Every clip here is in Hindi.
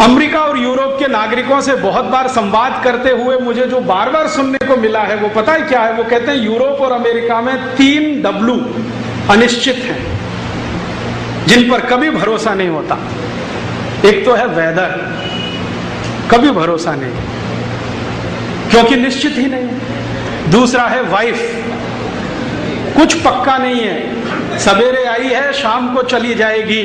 अमेरिका और यूरोप के नागरिकों से बहुत बार संवाद करते हुए मुझे जो बार बार सुनने को मिला है वो पता है क्या है? वो कहते हैं यूरोप और अमेरिका में 3 W अनिश्चित हैं, जिन पर कभी भरोसा नहीं होता। एक तो है वेदर, कभी भरोसा नहीं क्योंकि निश्चित ही नहीं है। दूसरा है वाइफ, कुछ पक्का नहीं है, सवेरे आई है शाम को चली जाएगी,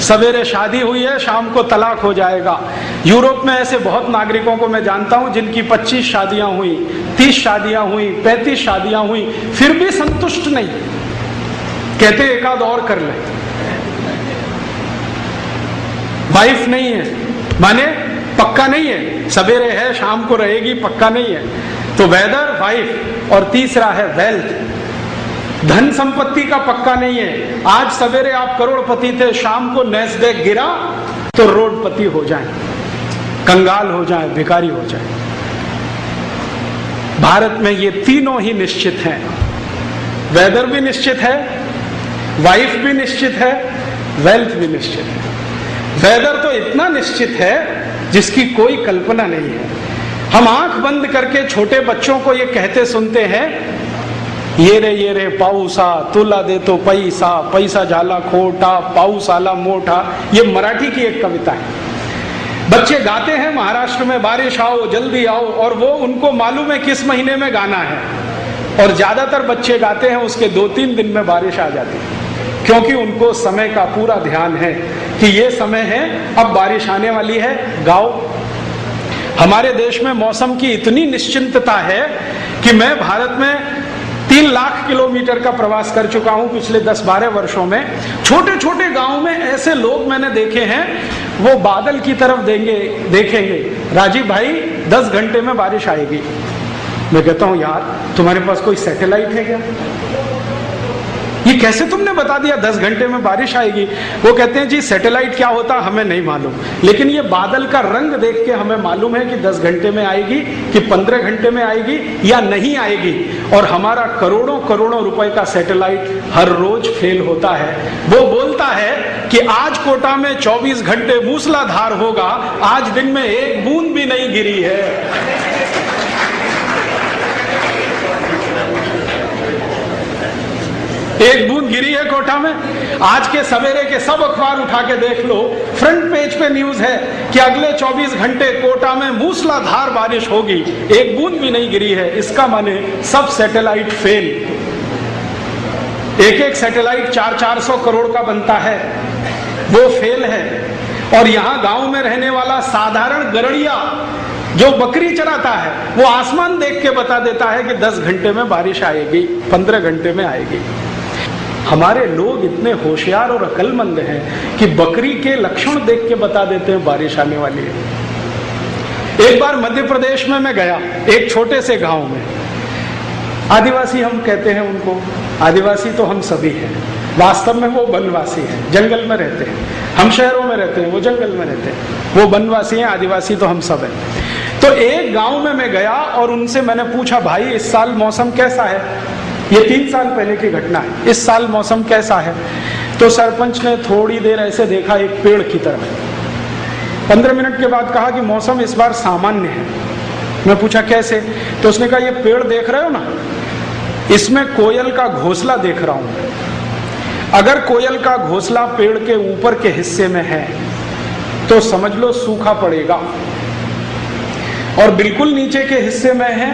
सवेरे शादी हुई है शाम को तलाक हो जाएगा। यूरोप में ऐसे बहुत नागरिकों को मैं जानता हूं जिनकी 25 शादियां हुई, 30 शादियां हुई, 35 शादियां हुई, फिर भी संतुष्ट नहीं, कहते एक आध और कर ले। वाइफ नहीं है माने पक्का नहीं है, सवेरे है शाम को रहेगी, पक्का नहीं है। तो वेदर, वाइफ, और तीसरा है वेल्थ, धन संपत्ति का पक्का नहीं है। आज सवेरे आप करोड़पति थे, शाम को नैस्डैक गिरा तो रोडपति हो जाए, कंगाल हो जाए, भिखारी हो जाए। भारत में ये तीनों ही निश्चित हैं, वेदर भी निश्चित है, वाइफ भी निश्चित है, वेल्थ भी निश्चित है। वेदर तो इतना निश्चित है जिसकी कोई कल्पना नहीं है। हम आंख बंद करके छोटे बच्चों को ये कहते सुनते हैं, ये रे पाऊसा तुला दे तो पैसा, पैसा झाला खोटा, पाऊस आला मोटा। ये मराठी की एक कविता है। बच्चे गाते हैं महाराष्ट्र में बारिश आओ जल्दी आओ, और वो उनको मालूम है किस महीने में गाना है, और ज्यादातर बच्चे गाते हैं उसके 2-3 दिन में बारिश आ जाती है, क्योंकि उनको समय का पूरा ध्यान है कि ये समय है, अब बारिश आने वाली है, गाओ। हमारे देश में मौसम की इतनी निश्चिंतता है कि मैं भारत में 3 लाख किलोमीटर का प्रवास कर चुका हूं पिछले 10-12 वर्षों में। छोटे छोटे गांव में ऐसे लोग मैंने देखे हैं, वो बादल की तरफ देखेंगे, राजीव भाई 10 घंटे में बारिश आएगी। मैं कहता हूं यार तुम्हारे पास कोई सैटेलाइट है क्या? ये कैसे तुमने बता दिया 10 घंटे में बारिश आएगी? वो कहते हैं जी सैटेलाइट क्या होता हमें नहीं मालूम, लेकिन ये बादल का रंग देख के हमें मालूम है कि 10 घंटे में आएगी कि 15 घंटे में आएगी या नहीं आएगी। और हमारा करोड़ों करोड़ों रुपए का सैटेलाइट हर रोज फेल होता है। वो बोलता है कि आज कोटा में 24 घंटे मूसलाधार होगा, आज दिन में एक बूंद भी नहीं गिरी है। एक बूंद गिरी है कोटा में। आज के सवेरे के सब अखबार उठा के देख लो, फ्रंट पेज पे न्यूज है कि अगले 24 घंटे कोटा में मूसलाधार बारिश होगी, एक बूंद भी नहीं गिरी है। इसका माने सब सैटेलाइट फेल। एक सैटेलाइट 400 करोड़ का बनता है, वो फेल है। और यहां गांव में रहने वाला साधारण गरड़िया जो बकरी चराता है, वो आसमान देख के बता देता है कि 10 घंटे में बारिश आएगी, 15 घंटे में आएगी। हमारे लोग इतने होशियार और अक्लमंद हैं कि बकरी के लक्षण देख के बता देते हैं बारिश आने वाली है। एक बार मध्य प्रदेश में मैं गया, एक छोटे से गांव में। आदिवासी हम कहते हैं उनको, आदिवासी तो हम सभी हैं, वास्तव में वो वनवासी हैं, जंगल में रहते हैं। हम शहरों में रहते हैं, वो जंगल में रहते हैं। वो वनवासी हैं, आदिवासी तो हम सब हैं। तो एक गांव में मैं गया और उनसे मैंने पूछा, भाई इस साल मौसम कैसा है? ये 3 साल पहले की घटना है। इस साल मौसम कैसा है? तो सरपंच ने थोड़ी देर ऐसे देखा एक पेड़ की तरफ, 15 मिनट के बाद कहा कि मौसम इस बार सामान्य है। मैं पूछा कैसे? तो उसने कहा ये पेड़ देख रहे हो ना, इसमें कोयल का घोंसला देख रहा हूं। अगर कोयल का घोंसला पेड़ के ऊपर के हिस्से में है तो समझ लो सूखा पड़ेगा, और बिल्कुल नीचे के हिस्से में है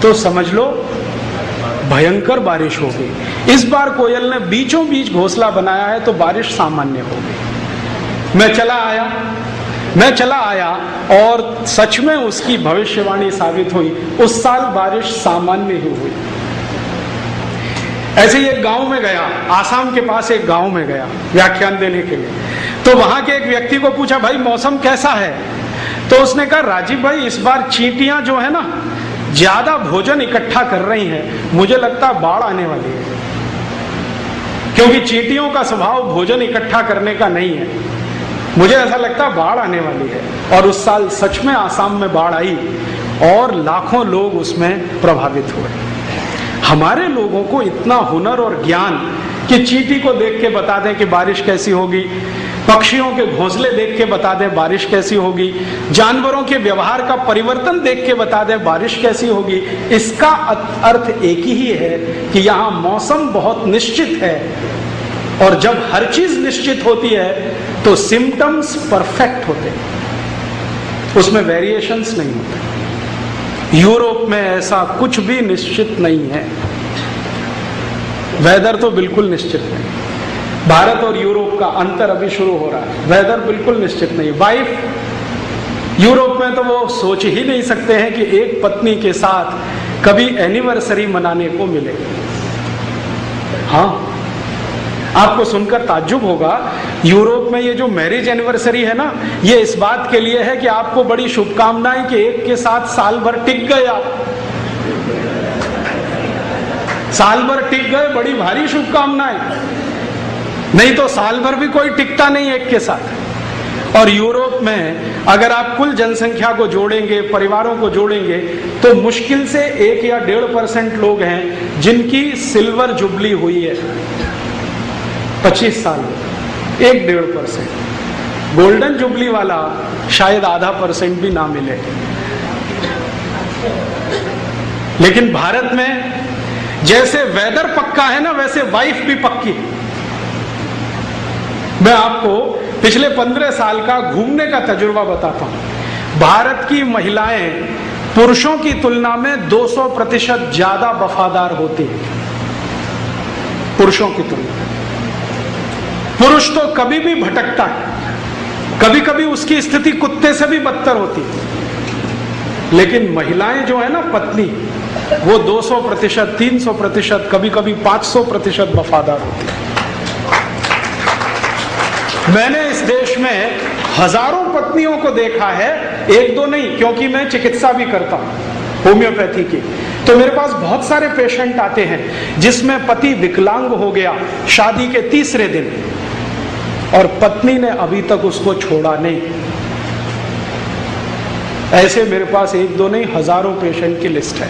तो समझ लो भयंकर बारिश होगी। इस बार कोयल ने बीचों बीच घोंसला बनाया है तो बारिश सामान्य होगी। मैं चला आया और सच में उसकी भविष्यवाणी साबित हुई। उस साल बारिश सामान्य ही हुई। ऐसे ही एक गांव में गया, आसाम के पास एक गांव में गया व्याख्यान देने के लिए। तो वहां के एक व्यक्ति को पूछा, भाई मौसम कैसा है? तो उसने कहा, राजीव भाई इस बार चींटियां जो है ना ज्यादा भोजन इकट्ठा कर रही हैं, मुझे लगता है बाढ़ आने वाली है। क्योंकि चींटियों का स्वभाव भोजन इकट्ठा करने का नहीं है। मुझे ऐसा लगता है बाढ़ आने वाली है। और उस साल सच में आसाम में बाढ़ आई और लाखों लोग उसमें प्रभावित हुए। हमारे लोगों को इतना हुनर और ज्ञान कि चींटी को देख के बता दें कि बारिश कैसी होगी, पक्षियों के घोंसले देख के बता दें बारिश कैसी होगी, जानवरों के व्यवहार का परिवर्तन देख के बता दें बारिश कैसी होगी। इसका अर्थ एक ही है कि यहाँ मौसम बहुत निश्चित है, और जब हर चीज निश्चित होती है तो सिम्टम्स परफेक्ट होते हैं, उसमें वेरिएशंस नहीं होते। यूरोप में ऐसा कुछ भी निश्चित नहीं है, वेदर तो बिल्कुल निश्चित नहीं। भारत और यूरोप का अंतर अभी शुरू हो रहा है, वेदर बिल्कुल निश्चित नहीं। वाइफ यूरोप में तो वो सोच ही नहीं सकते हैं कि एक पत्नी के साथ कभी एनिवर्सरी मनाने को मिले। हाँ, आपको सुनकर ताज्जुब होगा, यूरोप में ये जो मैरिज एनिवर्सरी है ना, ये इस बात के लिए है कि आपको बड़ी शुभकामनाएं कि एक के साथ साल भर टिक गए आप, साल भर टिक गए, बड़ी भारी शुभकामनाएं। नहीं तो साल भर भी कोई टिकता नहीं एक के साथ। और यूरोप में अगर आप कुल जनसंख्या को जोड़ेंगे, परिवारों को जोड़ेंगे, तो मुश्किल से 1 या 1.5% लोग हैं जिनकी सिल्वर जुबली हुई है 25 साल में, 1-1.5%। गोल्डन जुबली वाला शायद 0.5% भी ना मिले। लेकिन भारत में जैसे वेदर पक्का है ना, वैसे वाइफ भी पक्की है। मैं आपको पिछले 15 साल का घूमने का तजुर्बा बताता हूं। भारत की महिलाएं पुरुषों की तुलना में 200% ज्यादा वफादार होती है, पुरुषों की तुलना। पुरुष तो कभी भी भटकता है, कभी कभी उसकी स्थिति कुत्ते से भी बदतर होती है, लेकिन महिलाएं जो है ना, पत्नी, वो 200%, 300%, कभी कभी 500% वफादार होती है। मैंने इस देश में हजारों पत्नियों को देखा है, 1-2 नहीं, क्योंकि मैं चिकित्सा भी करता हूं होम्योपैथी की। तो मेरे पास बहुत सारे पेशेंट आते हैं जिसमें पति विकलांग हो गया शादी के 3रे दिन, और पत्नी ने अभी तक उसको छोड़ा नहीं। ऐसे मेरे पास 1-2 नहीं, हजारों पेशेंट की लिस्ट है।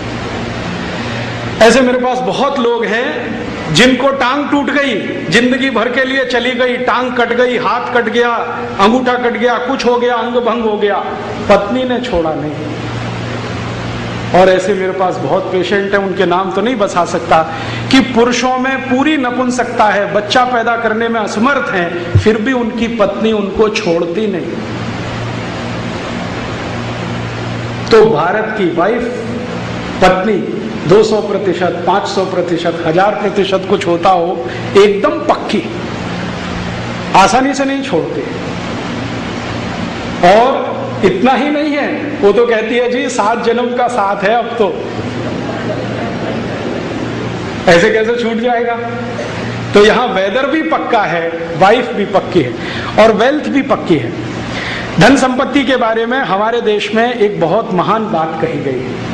ऐसे मेरे पास बहुत लोग हैं जिनको टांग टूट गई, जिंदगी भर के लिए चली गई, टांग कट गई, हाथ कट गया, अंगूठा कट गया, कुछ हो गया, अंग भंग हो गया, पत्नी ने छोड़ा नहीं। और ऐसे मेरे पास बहुत पेशेंट हैं, उनके नाम तो नहीं बता सकता, कि पुरुषों में पूरी नपुंसकता है, बच्चा पैदा करने में असमर्थ हैं, फिर भी उनकी पत्नी उनको छोड़ती नहीं। तो भारत की वाइफ, पत्नी 200%, 500%, 1000% कुछ होता हो, एकदम पक्की, आसानी से नहीं छोड़ती। और इतना ही नहीं है, वो तो कहती है जी 7 जन्म का साथ है अब तो, ऐसे कैसे छूट जाएगा। तो यहां वेदर भी पक्का है, वाइफ भी पक्की है, और वेल्थ भी पक्की है। धन संपत्ति के बारे में हमारे देश में एक बहुत महान बात कही गई है।